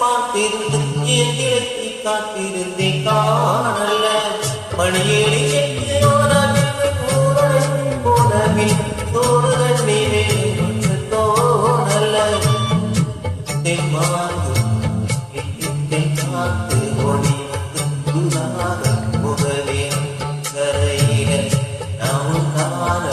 பார்த்திருந்து ஏற்றி காத்திருந்தே காணல மணியேறி போனவில் தோறுதல் நீரே தோணல தென்மாந்து காத்து ஒளி துதாக முதலே கரையில நாம் காண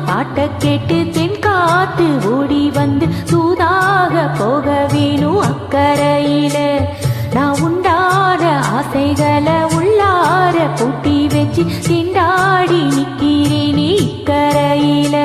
உள்ளார கேட்டு தென் காத்து ஓடி வந்து சூதாக போக வேணும் அக்கறையில நான் உண்டான ஆசைகளை உள்ளார பூட்டி வச்சு திண்டாடி நிக்கிறேன் இக்கரையில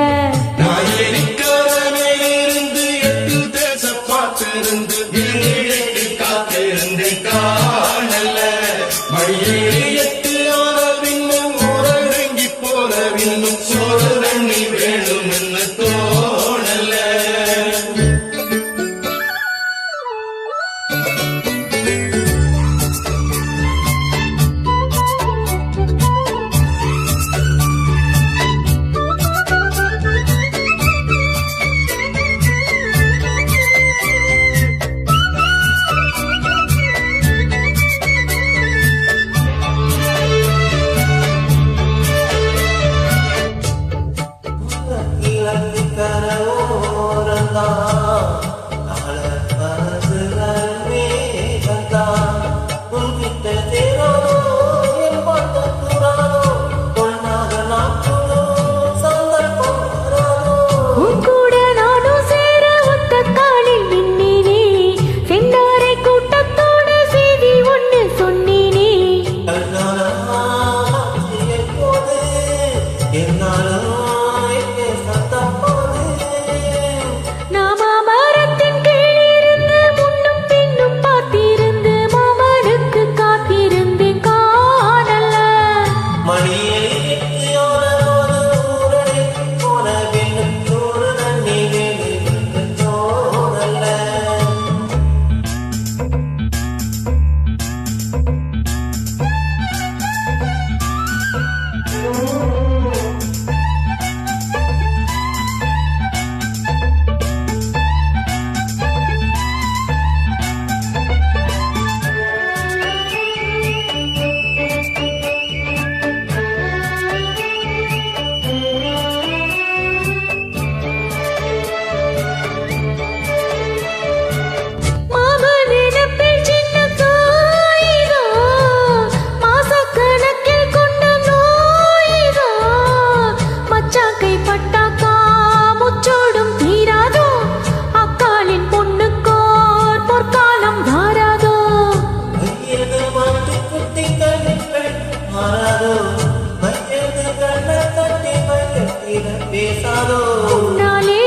உன்னாலே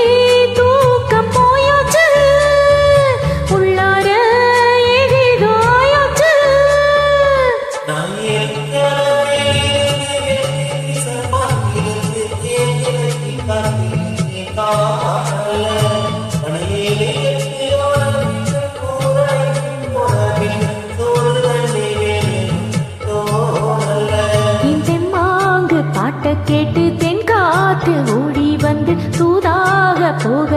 தூக்கம் போயாச்சு உள்ளார ஏதேதோ ஆயாச்சு இந்த மாங்கு பாட்ட கேட்டு தென் காத்து ஓடி வந்து சூதாக போக